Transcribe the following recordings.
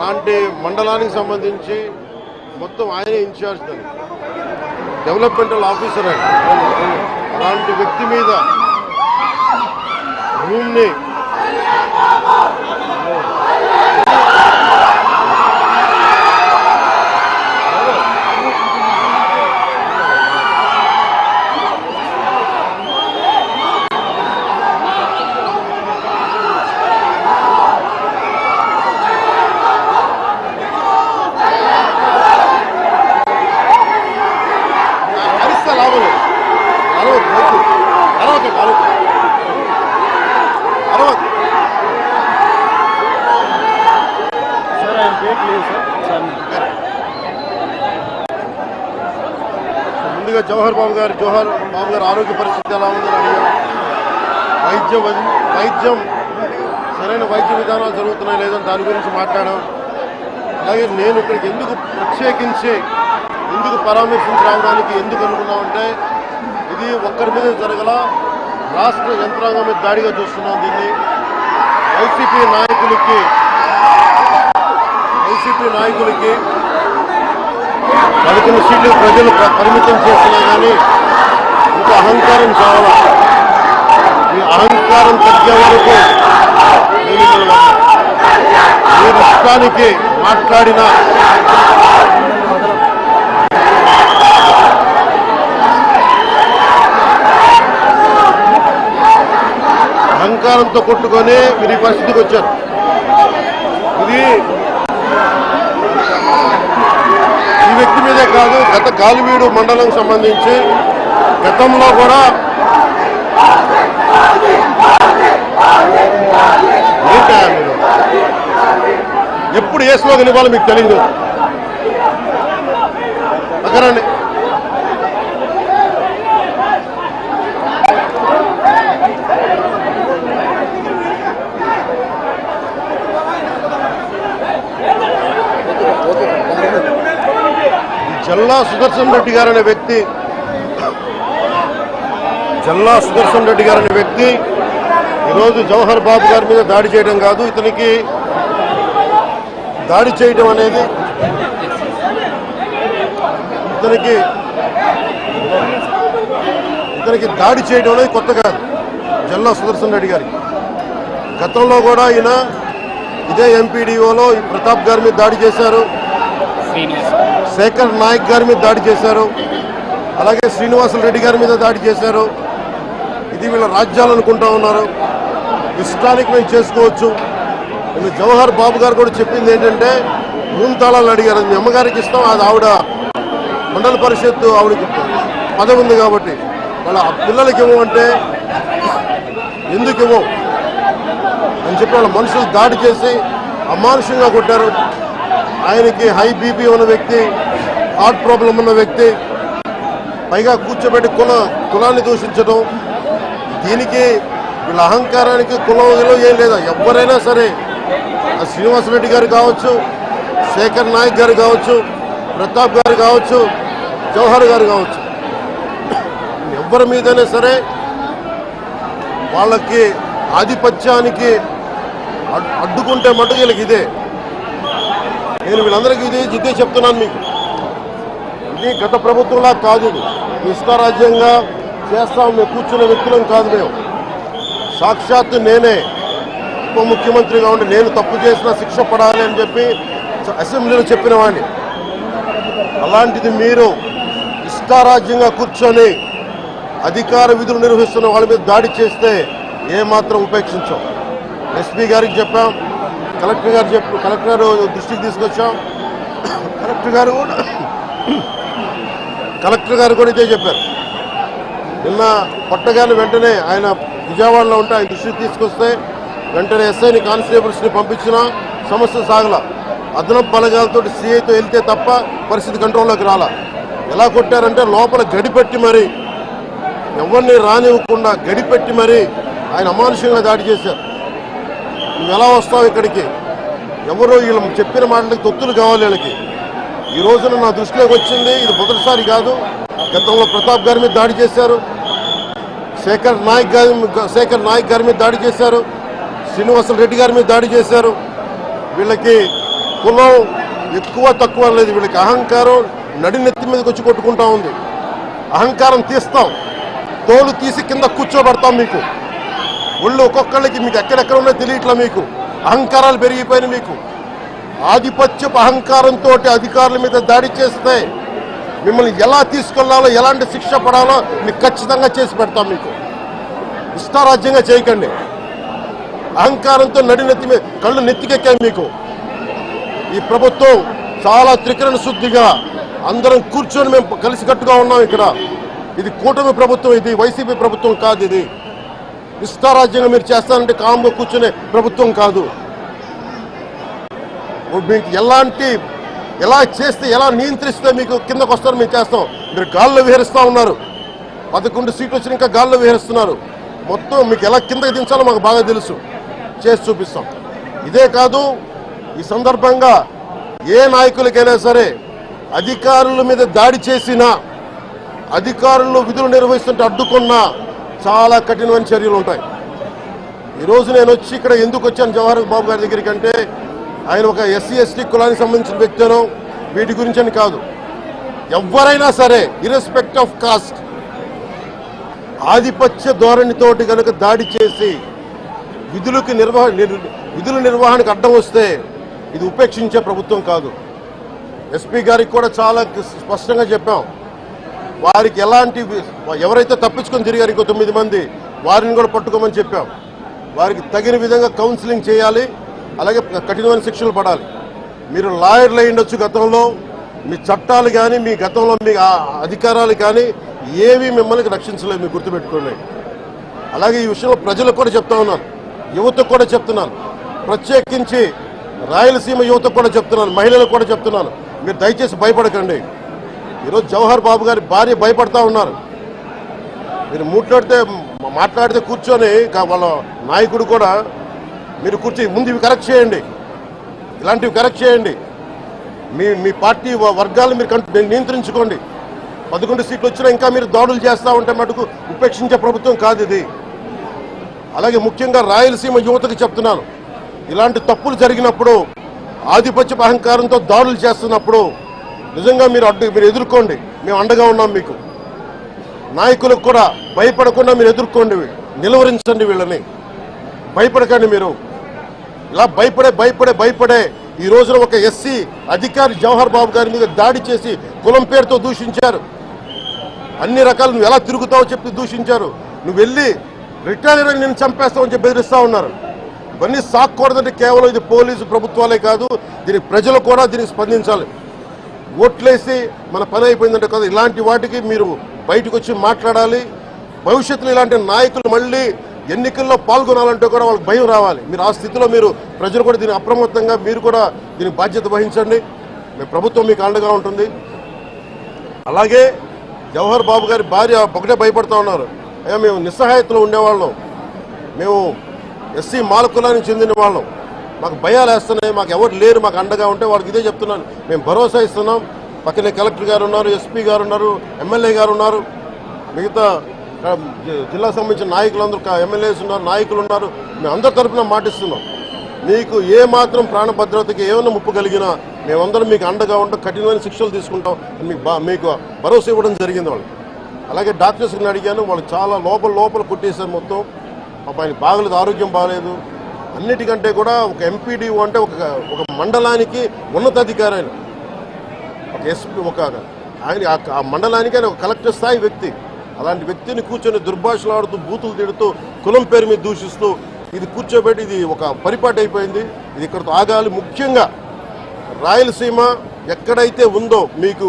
అలాంటి మండలానికి సంబంధించి మొత్తం ఆయనే ఇన్ఛార్జ్ దాన్ని, డెవలప్మెంటల్ ఆఫీసర్ ఆయన. అలాంటి వ్యక్తి మీద రూమ్ని ముందుగా జవహర్ బాబు గారు ఆరోగ్య పరిస్థితి ఎలా ఉందని అడిగారు. వైద్యం సరైన వైద్య విధానాలు జరుగుతున్నాయి లేదని దాని గురించి మాట్లాడాం. అలాగే నేను ఇక్కడికి ప్రత్యేకించి ఎందుకు పరామర్శించి రావడానికి ఎందుకు అనుకున్నామంటే, ఇది ఒక్కరి మీద జరగల, రాష్ట్ర యంత్రాంగం మీద దాడిగా చూస్తున్నాం. దీన్ని వైసీపీ నాయకులకి 11 సీట్లు ప్రజలు పరిమితం చేస్తున్నా కానీ ఇంకా అహంకారం కావాలా. ఈ అహంకారం తగ్గే వరకు మీరు ఇష్టానికి మాట్లాడిన అహంకారంతో కొట్టుకొని మీరు ఈ పరిస్థితికి వచ్చారు. ఇది ఈ వ్యక్తి మీదే కాదు, గత గాలివీడు మండలం సంబంధించి గతంలో కూడా ఎప్పుడు ఏ స్లోగన్ ఇవ్వాలో మీకు తెలియదు. అక్కడండి జల్లా సుదర్శన్ రెడ్డి గారు అనే వ్యక్తి ఈరోజు జవహర్ బాబు గారి మీద దాడి చేయడం కాదు, ఇతనికి దాడి చేయడం అనేది కొత్త కాదు. జల్లా సుదర్శన్ రెడ్డి గారికి గతంలో కూడా ఈయన ఇదే ఎంపీడీఓలో ప్రతాప్ గారి మీద దాడి చేశారు, శేఖర్ నాయక్ గారి మీద దాడి చేశారు, అలాగే శ్రీనివాసులు రెడ్డి గారి మీద దాడి చేశారు. ఇది వీళ్ళ రాజ్యాలు అనుకుంటా ఉన్నారు. ఇష్టానికి మేము చేసుకోవచ్చు. నేను జవహర్ బాబు గారు కూడా చెప్పింది ఏంటంటే, రూమ్ తాళాలు అడిగారు, మీ అమ్మగారికి ఇస్తాం, అది ఆవిడ మండల పరిషత్తు ఆవిడకి పదవి ఉంది కాబట్టి వాళ్ళ పిల్లలకి ఇవ్వమంటే ఎందుకు ఇవ్వం అని చెప్పి వాళ్ళ మనుషులు దాడి చేసి అమానుషంగా కొట్టారు. ఆయనకి హై బీపీ ఉన్న వ్యక్తి, హార్ట్ ప్రాబ్లం ఉన్న వ్యక్తి, పైగా కూర్చోబెట్టి కులాన్ని దూషించడం. దీనికి వీళ్ళ అహంకారానికి కులంలో ఏం లేదా. ఎవరైనా సరే, శ్రీనివాసరెడ్డి గారు కావచ్చు, శేఖర్ నాయక్ గారు కావచ్చు, ప్రతాప్ గారు కావచ్చు, జవహర్ గారు కావచ్చు, ఎవరి మీదైనా సరే వాళ్ళకి ఆధిపత్యానికి అడ్డుకుంటే మటుకు వీళ్ళకి ఇదే. నేను వీళ్ళందరికీ ఇదే చెప్తున్నాను మీకు. ఇది గత ప్రభుత్వంలా కాదు, ఇది ఇష్టారాజ్యంగా చేస్తాం మేము కూర్చున్న వ్యక్తులం కాదు. మేము సాక్షాత్తు నేనే ఉప ముఖ్యమంత్రిగా ఉండి నేను తప్పు చేసిన శిక్ష పడాలి అని చెప్పి అసెంబ్లీలో చెప్పిన వాడిని. అలాంటిది మీరు ఇష్టారాజ్యంగా కూర్చొని అధికార విధులు నిర్వహిస్తున్న వాళ్ళ మీద దాడి చేస్తే ఏమాత్రం ఉపేక్షించాం. ఎస్పీ గారికి చెప్పాం, కలెక్టర్ దృష్టికి తీసుకొచ్చాం. కలెక్టర్ గారు కూడా ఇదే చెప్పారు. నిన్న పట్టగానే వెంటనే ఆయన విజయవాడలో ఉంటే ఆయన దృష్టికి తీసుకొస్తే వెంటనే ఎస్ఐని కానిస్టేబుల్స్ని పంపించిన సమస్య సాగల. అదనపు బలగాలతో సిఐతో వెళ్తే తప్ప పరిస్థితి కంట్రోల్లోకి రాలా. ఎలా కొట్టారంటే లోపల గడిపెట్టి మరి ఎవరిని రానివ్వకుండా గడిపెట్టి మరి ఆయన అమానుషంగా దాడి చేశారు. నువ్వు ఎలా వస్తావు ఇక్కడికి, ఎవరో వీళ్ళు చెప్పిన మాటలకి తొత్తులు కావాలి వీళ్ళకి. ఈ రోజున నా దృష్టిలోకి వచ్చింది, ఇది మొదటిసారి కాదు. గతంలో ప్రతాప్ గారి మీద దాడి చేశారు, శేఖర్ నాయక్ గారి మీద దాడి చేశారు, శ్రీనివాసులు రెడ్డి గారి మీద దాడి చేశారు. వీళ్ళకి కులం ఎక్కువ తక్కువ లేదు, వీళ్ళకి అహంకారం నడినెత్తి మీదకి వచ్చి కొట్టుకుంటా ఉంది. అహంకారం తీస్తాం, తోలు తీసి కింద కూర్చోబెడతాం. మీకు ఒళ్ళు ఒక్కొక్కళ్ళకి మీకు ఎక్కడెక్కడ ఉన్నాయో తెలియట్లా. మీకు అహంకారాలు పెరిగిపోయినాయి. మీకు ఆధిపత్యపు అహంకారంతో అధికారుల మీద దాడి చేస్తే మిమ్మల్ని ఎలా తీసుకెళ్లాలో, ఎలాంటి శిక్ష పడాలో మీకు ఖచ్చితంగా చేసి పెడతాం. మీకు ఇష్టారాజ్యంగా చేయకండి. అహంకారంతో నడినెత్తి మీద కళ్ళు నెత్తికెక్కాయి. మీకు ఈ ప్రభుత్వం చాలా త్రికరణ శుద్ధిగా అందరం కూర్చొని మేము కలిసికట్టుగా ఉన్నాం. ఇక్కడ ఇది కూటమి ప్రభుత్వం, ఇది వైసీపీ ప్రభుత్వం కాదు. ఇది ఇష్టారాజ్యంగా మీరు చేస్తారంటే కామ్గా కూర్చునే ప్రభుత్వం కాదు. మీకు ఎలా చేస్తే, ఎలా నియంత్రిస్తే మీకు కిందకు వస్తారో మేము చేస్తాం. మీరు గాల్లో విహరిస్తూ ఉన్నారు. 11 సీట్లు వచ్చి ఇంకా గాల్లో విహరిస్తున్నారు. మొత్తం మీకు ఎలా కిందకి దించాలో మాకు బాగా తెలుసు, చేసి చూపిస్తాం. ఇదే కాదు, ఈ సందర్భంగా ఏ నాయకులకైనా సరే అధికారుల మీద దాడి చేసినా, అధికారులు విధులు నిర్వహిస్తుంటే అడ్డుకున్నా చాలా కఠినమైన చర్యలు ఉంటాయి. ఈరోజు నేను వచ్చి ఇక్కడ ఎందుకు వచ్చాను జవహర్ బాబు గారి దగ్గరికి అంటే, ఆయన ఒక ఎస్సీ ఎస్టీ కులానికి సంబంధించిన వ్యక్తినో వీటి గురించి అని కాదు. ఎవరైనా సరే ఇర్రెస్పెక్ట్ ఆఫ్ కాస్ట్ ఆధిపత్య ధోరణితోటి కనుక దాడి చేసి విధుల నిర్వహణకు అడ్డం వస్తే ఇది ఉపేక్షించే ప్రభుత్వం కాదు. ఎస్పీ గారికి కూడా చాలా స్పష్టంగా చెప్పాం. వారికి ఎవరైతే తప్పించుకొని తిరిగారు ఇంకో 9 మంది, వారిని కూడా పట్టుకోమని చెప్పాం. వారికి తగిన విధంగా కౌన్సిలింగ్ చేయాలి, అలాగే కఠినమైన శిక్షలు పడాలి. మీరు లాయర్లు అయి ఉండొచ్చు గతంలో, మీ చట్టాలు కానీ మీ గతంలో మీ అధికారాలు కానీ ఏవి మిమ్మల్ని రక్షించలేదు, మీరు గుర్తుపెట్టుకోండి. అలాగే ఈ విషయంలో ప్రజలకు కూడా చెప్తా ఉన్నాను, యువతకు కూడా చెప్తున్నాను, ప్రత్యేకించి రాయలసీమ యువతకు కూడా చెప్తున్నాను, మహిళలకు కూడా చెప్తున్నాను, మీరు దయచేసి భయపడకండి. ఈరోజు జవహర్ బాబు గారి భార్య భయపడతా ఉన్నారు. మీరు మాట్లాడితే కూర్చొని వాళ్ళ నాయకుడు కూడా మీరు కూర్చొని ముందు ఇవి కరెక్ట్ చేయండి, ఇలాంటివి కరెక్ట్ చేయండి, మీ పార్టీ వర్గాలను మీరు నియంత్రించుకోండి. 11 సీట్లు వచ్చినా ఇంకా మీరు దాడులు చేస్తూ ఉంటే మటుకు ఉపేక్షించే ప్రభుత్వం కాదు ఇది. అలాగే ముఖ్యంగా రాయలసీమ యువతకు చెప్తున్నాను, ఇలాంటి తప్పులు జరిగినప్పుడు ఆధిపత్య అహంకారంతో దాడులు చేస్తున్నప్పుడు నిజంగా మీరు ఎదుర్కోండి, మేము అండగా ఉన్నాం మీకు. నాయకులకు కూడా భయపడకుండా మీరు ఎదుర్కోండి, నిలువరించండి, వీళ్ళని భయపడకండి. మీరు ఇలా భయపడే ఈ రోజున ఒక ఎస్సీ అధికారి జవహర్ బాబు గారి మీద దాడి చేసి కులం పేరుతో దూషించారు. అన్ని రకాలు నువ్వు ఎలా తిరుగుతావో చెప్పి దూషించారు. నువ్వు వెళ్ళి రిటైర్ అని నేను చంపేస్తావని చెప్పి బెదిరిస్తా ఉన్నారు. ఇవన్నీ సాక్కూడదంటే కేవలం ఇది పోలీసు ప్రభుత్వాలే కాదు, దీనికి ప్రజలు కూడా దీనికి స్పందించాలి. ఓట్లేసి మన పని అయిపోయిందంటే కదా, ఇలాంటి వాటికి మీరు బయటకు వచ్చి మాట్లాడాలి. భవిష్యత్తులో ఇలాంటి నాయకులు మళ్ళీ ఎన్నికల్లో పాల్గొనాలంటే కూడా వాళ్ళకి భయం రావాలి. మీరు ఆ స్థితిలో ప్రజలు కూడా దీన్ని అప్రమత్తంగా మీరు కూడా దీనికి బాధ్యత వహించండి. ప్రభుత్వం మీకు అండగా ఉంటుంది. అలాగే జవహర్ బాబు గారి భార్య ఒకటే భయపడతా ఉన్నారు, అయ్యా మేము నిస్సహాయతలో ఉండేవాళ్ళం, మేము ఎస్సీ మాల కులానికి చెందిన వాళ్ళం, మాకు భయాలు వేస్తున్నాయి, మాకు ఎవరు లేరు మాకు అండగా ఉంటే వాళ్ళకి ఇదే చెప్తున్నాను. మేము భరోసా ఇస్తున్నాం. పక్కనే కలెక్టర్ గారు ఉన్నారు, ఎస్పీ గారు ఉన్నారు, ఎమ్మెల్యే గారు ఉన్నారు, మిగతా జిల్లాకు సంబంధించిన నాయకులందరూ ఎమ్మెల్యేస్ ఉన్నారు, నాయకులు ఉన్నారు. మేము అందరి తరఫున మాటిస్తున్నాం. మీకు ఏ మాత్రం ప్రాణభద్రతకి ఏమైనా ముప్పు కలిగినా మేమందరం మీకు అండగా ఉంటాం, కఠినమైన శిక్షలు తీసుకుంటాం మీకు భరోసా ఇవ్వడం జరిగింది వాళ్ళు. అలాగే డాక్టర్స్ని అడిగాను, వాళ్ళు చాలా లోపల కొట్టేశారు మొత్తం. ఆయన బాగలేదు, ఆరోగ్యం బాగలేదు. అన్నిటికంటే కూడా ఒక ఎంపీడీఓ అంటే ఒక మండలానికి ఉన్నతాధికారి, ఆయన ఒక ఎస్పీ, ఆయన ఆ మండలానికి ఆయన ఒక కలెక్టర్ స్థాయి వ్యక్తి. అలాంటి వ్యక్తిని కూర్చొని దుర్భాషలాడుతూ, బూతులు తిడుతూ, కులం పేరు మీద దూషిస్తూ ఇది కూర్చోబెట్టి ఇది ఒక పరిపాటి అయిపోయింది. ఇది ఇక్కడతో ఆగాలి. ముఖ్యంగా రాయలసీమ ఎక్కడైతే ఉందో మీకు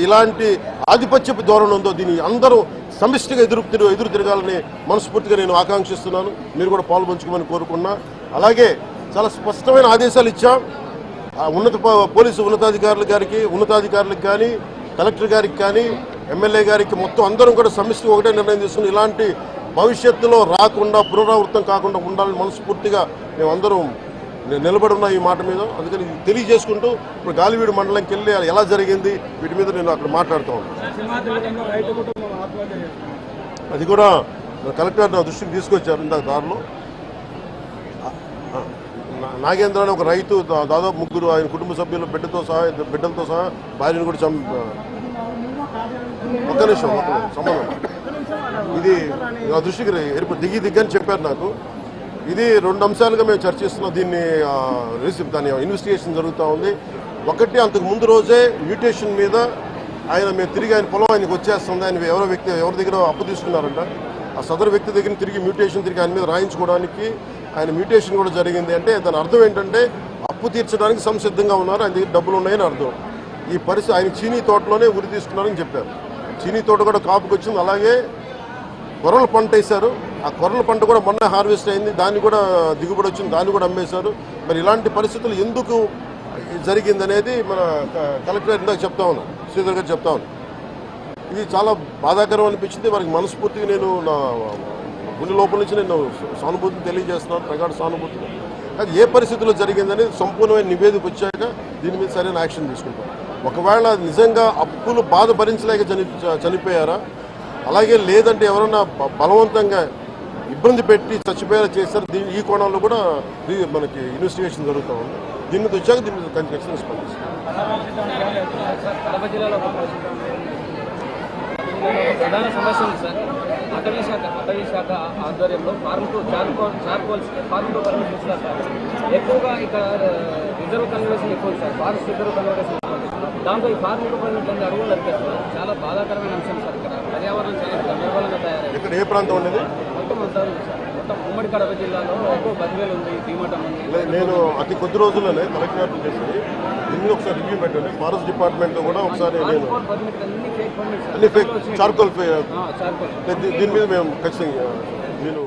ఇలాంటి ఆధిపత్యపు ధోరణి ఉందో దీన్ని అందరూ సమిష్టిగా ఎదురు తిరగాలని మనస్ఫూర్తిగా నేను ఆకాంక్షిస్తున్నాను. మీరు కూడా పాల్పంచుకోమని కోరుకున్నా. అలాగే చాలా స్పష్టమైన ఆదేశాలు ఇచ్చాం. పోలీసు ఉన్నతాధికారులకు కానీ, కలెక్టర్ గారికి కానీ, ఎమ్మెల్యే గారికి మొత్తం అందరం కూడా సమిష్టిగా ఒకటే నిర్ణయం తీసుకుని ఇలాంటి భవిష్యత్తులో రాకుండా, పునరావృతం కాకుండా ఉండాలని మనస్ఫూర్తిగా మేమందరం నిలబడి ఉన్న ఈ మాట మీద. అందుకని తెలియజేసుకుంటూ ఇప్పుడు గాలివీడు మండలంకి వెళ్ళి ఎలా జరిగింది వీటి మీద నేను అక్కడ మాట్లాడుతూ ఉన్నాను. అది కూడా కలెక్టర్ నా దృష్టికి తీసుకొచ్చారు ఇందాక దారిలో. నాగేంద్ర అని ఒక రైతు దాదాపు ముగ్గురు ఆయన కుటుంబ సభ్యులు బిడ్డలతో సహా భార్యను కూడా ఒక్క నిమిషం సంబంధం ఇది నా దృష్టికి దిగ్గని చెప్పారు నాకు. ఇది 2 అంశాలుగా మేము చర్చిస్తున్నాం. దీన్ని దాని ఇన్వెస్టిగేషన్ జరుగుతూ ఉంది. ఒకటి, అంతకు ముందు రోజే మ్యూటేషన్ మీద మేము తిరిగి ఆయన పొలం ఆయనకు వచ్చేస్తుంది, ఆయన ఎవరి దగ్గర అప్పు తీసుకున్నారంట, ఆ సదరు వ్యక్తి దగ్గర తిరిగి మ్యూటేషన్ తిరిగి ఆయన మీద రాయించుకోవడానికి ఆయన మ్యూటేషన్ కూడా జరిగింది. అంటే దాని అర్థం ఏంటంటే అప్పు తీర్చడానికి సంసిద్ధంగా ఉన్నారు, ఆయన దగ్గర డబ్బులు ఉన్నాయని అర్థం. ఈ పరిస్థితి ఆయన చీనీ తోటలోనే ఉరి తీసుకున్నారని చెప్పారు. చీనీ తోట కూడా కాపుకి వచ్చింది. అలాగే కొర్రల పంట వేశారు, ఆ కొర్రల పంట కూడా మొన్న హార్వెస్ట్ అయింది, దాన్ని కూడా దిగుబడి వచ్చింది, దాన్ని కూడా అమ్మేశారు. మరి ఇలాంటి పరిస్థితులు ఎందుకు జరిగిందనేది మన కలెక్టర్ ఇందాక చెప్తా ఉన్నాను, శ్రీధర్ గారు చెప్తా ఉన్నాను. ఇది చాలా బాధాకరం అనిపించింది. వారికి మనస్ఫూర్తిగా నేను నా గుండె లోపల నుంచి నేను సానుభూతిని తెలియజేస్తున్నాను, ప్రగాఢ సానుభూతిని. అది ఏ పరిస్థితుల్లో జరిగిందనేది సంపూర్ణమైన నివేదిక వచ్చాక దీని మీద సరైన యాక్షన్ తీసుకుంటాం. ఒకవేళ నిజంగా అప్పులు బాధ భరించలేక చనిపోయారా, అలాగే లేదంటే ఎవరన్నా బలవంతంగా ఇబ్బంది పెట్టి చచ్చిపోయేలా చేస్తారు, ఈ కోణంలో కూడా మనకి ఇన్వెస్టిగేషన్ జరుగుతూ ఉంది. దీని మీద వచ్చాక దీని మీద ఖచ్చితంగా స్పందిస్తాం. ప్రధాన సమస్య ఉంది సార్. అటవీ శాఖ ఆధ్వర్యంలో form to charcoals form to permit ఇస్తారు సార్. ఎక్కువగా ఇక్కడ రిజర్వ్ కన్వర్షన్ ఎక్కువ సార్, ఫారెస్ట్ రిజర్వ్ కన్వర్షన్ ఎక్కువ. దాంతో ఈ ఫార్మ్ టు పర్మిట్ అనేది అడుగులు నడిపేస్తున్నారు. చాలా బాధాకరమైన అంశం సార్. ఇక్కడ పర్యావరణం చాలా గందరగోళంగా తయారైంది. ఇక్కడ ఏ ప్రాంతం ఉండేది? మొత్తం అంతా ఉంది సార్. మొత్తం ఉమ్మడి కడప జిల్లాలో ఎక్కువ బదివేలు ఉంది, భీమటం ఉంది. నేను అతి కొద్ది రోజుల్లోనే కలెక్టర్ చేసి దీన్ని ఒకసారి రివ్యూ పెట్టండి. ఫారెస్ట్ డిపార్ట్మెంట్లో కూడా ఒకసారి నేను అన్ని ఫేక్ చార్కోల్ దీని మీద మేము ఖచ్చితంగా నేను